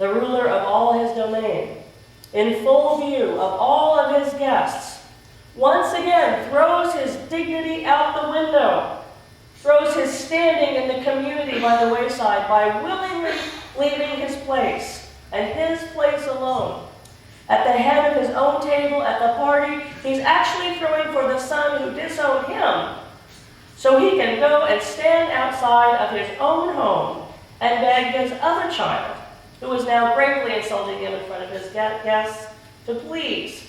the ruler of all his domain, in full view of all of his guests, once again throws his dignity out the window, throws his standing in the community by the wayside by willingly leaving his place, and his place alone. At the head of his own table at the party, he's actually throwing for the son who disowned him, so he can go and stand outside of his own home and beg his other child, who is now bravely insulting him in front of his guests, to please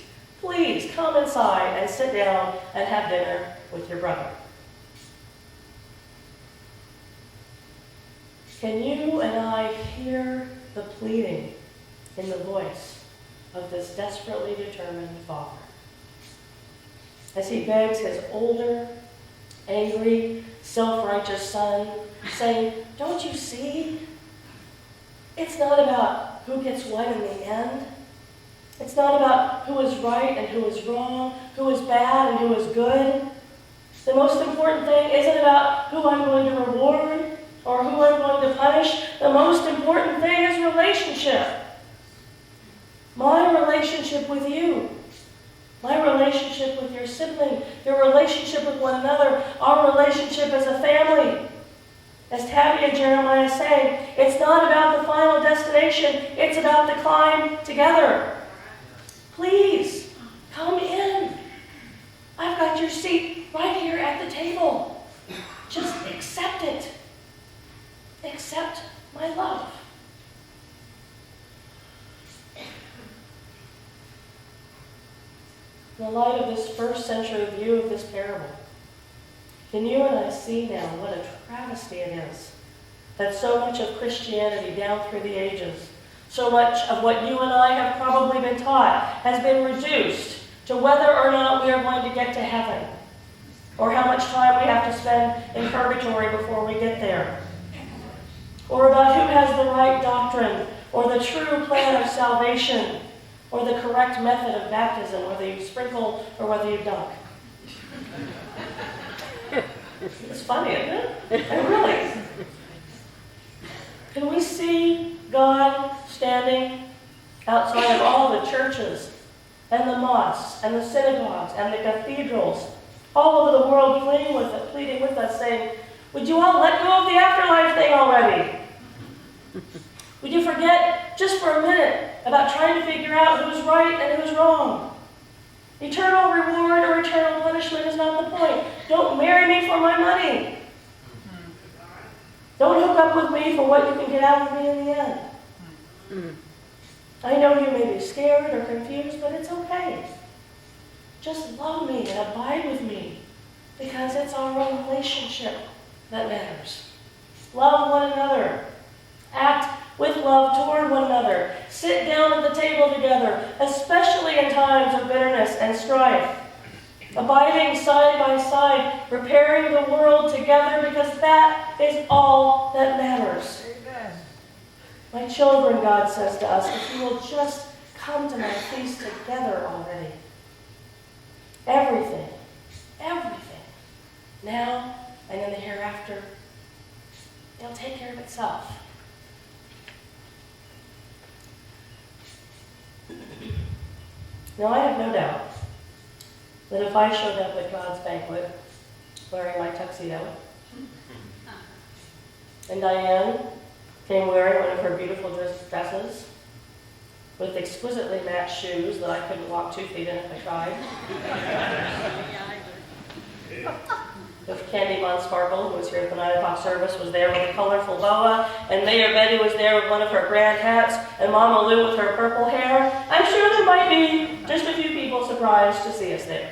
come inside and sit down and have dinner with your brother. Can you and I hear the pleading in the voice of this desperately determined father as he begs his older, angry, self-righteous son, saying, "Don't you see? It's not about who gets what in the end. It's not about who is right and who is wrong, who is bad and who is good. The most important thing isn't about who I'm going to reward or who I'm going to punish. The most important thing is relationship. My relationship with you. My relationship with your sibling. Your relationship with one another. Our relationship as a family. As Tabby and Jeremiah say, it's not about the final destination. It's about the climb together. Please, come in. I've got your seat right here at the table. Just accept it. Accept my love." In the light of this first century view of this parable, can you and I see now what a travesty it is that so much of Christianity down through the ages, so much of what you and I have probably been taught, has been reduced to whether or not we are going to get to heaven, or how much time we have to spend in purgatory before we get there, or about who has the right doctrine, or the true plan of salvation, or the correct method of baptism, whether you sprinkle or whether you dunk. It's funny, isn't it? And really. Can we see God standing outside of all the churches and the mosques and the synagogues and the cathedrals all over the world pleading with us, saying, "Would you all let go of the afterlife thing already? Would you forget just for a minute about trying to figure out who's right and who's wrong? Eternal reward or eternal punishment is not the point. Don't marry me for my money. Don't hook up with me for what you can get out of me in the end." I know you may be scared or confused, but it's okay. Just love me and abide with me, because it's our own relationship that matters. Love one another. Act with love toward one another. Sit down at the table together, especially in times of bitterness and strife. Abiding side by side, repairing the world together, because that is all that matters. Amen. My children, God says to us, if you will just come to my feast together already. Everything, now and in the hereafter, it'll take care of itself. Now, I have no doubt that if I showed up at God's banquet wearing my tuxedo, and Diane came wearing one of her beautiful dresses with exquisitely matched shoes that I couldn't walk 2 feet in if I tried, if Candy Von Sparkle, who was here at the 9 o'clock service, was there with a colorful boa, and Mayor Betty was there with one of her grand hats, and Mama Lou with her purple hair, I'm sure there might be just a few people surprised to see us there.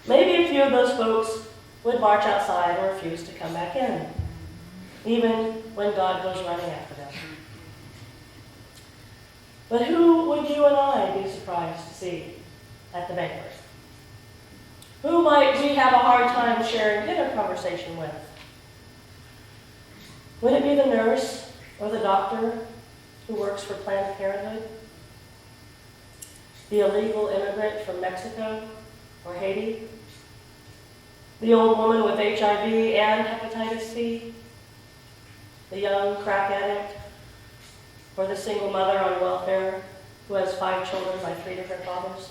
Maybe a few of those folks would march outside or refuse to come back in, even when God goes running after them. But who would you and I be surprised to see at the banquet? Who might we have a hard time sharing dinner conversation with? Would it be the nurse or the doctor who works for Planned Parenthood? The illegal immigrant from Mexico or Haiti? The old woman with HIV and hepatitis C? the young crack addict, or the single mother on welfare who has 5 children by 3 different fathers?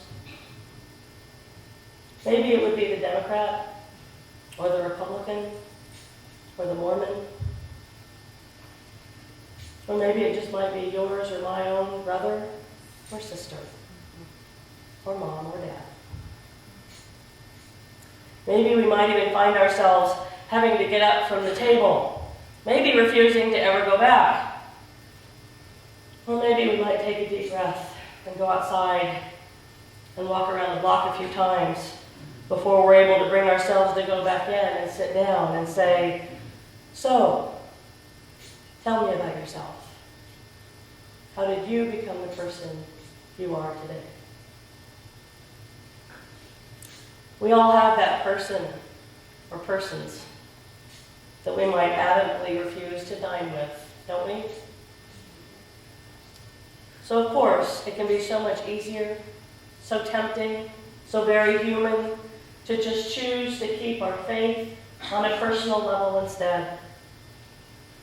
Maybe it would be the Democrat, or the Republican, or the Mormon. Or maybe it just might be yours or my own brother or sister, or mom or dad. Maybe we might even find ourselves having to get up from the table, maybe refusing to ever go back. Or maybe we might take a deep breath and go outside and walk around the block a few times before we're able to bring ourselves to go back in and sit down and say, "So, tell me about yourself. How did you become the person you are today?" We all have that person or persons that we might adamantly refuse to dine with, don't we? So of course, it can be so much easier, so tempting, so very human to just choose to keep our faith on a personal level instead.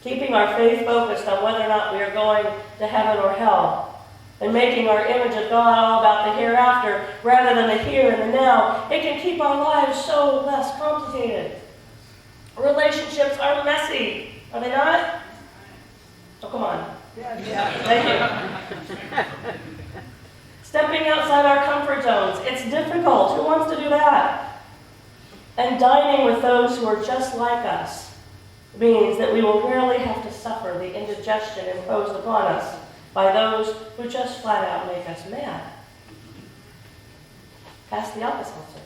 Keeping our faith focused on whether or not we are going to heaven or hell, and making our image of God all about the hereafter rather than the here and the now, it can keep our lives so less complicated. Relationships are messy, are they not? Oh, come on. Yeah. Thank you. Stepping outside our comfort zones, it's difficult. Who wants to do that? And dining with those who are just like us means that we will rarely have to suffer the indigestion imposed upon us by those who just flat out make us mad. Pass the Alka-Seltzer.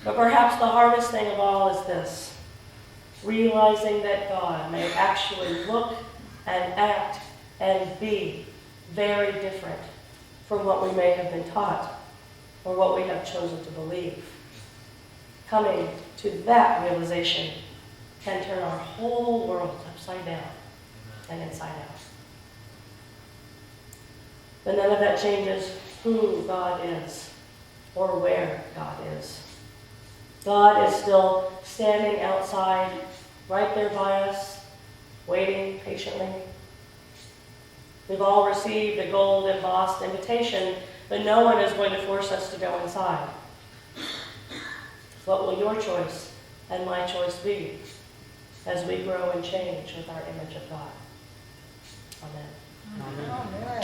But perhaps the hardest thing of all is this: realizing that God may actually look and act and be very different from what we may have been taught or what we have chosen to believe. Coming to that realization can turn our whole world upside down and inside out. But none of that changes who God is or where God is. God is still standing outside, right there by us, waiting patiently. We've all received a gold-embossed invitation, but no one is going to force us to go inside. What will your choice and my choice be as we grow and change with our image of God? Amen. Amen.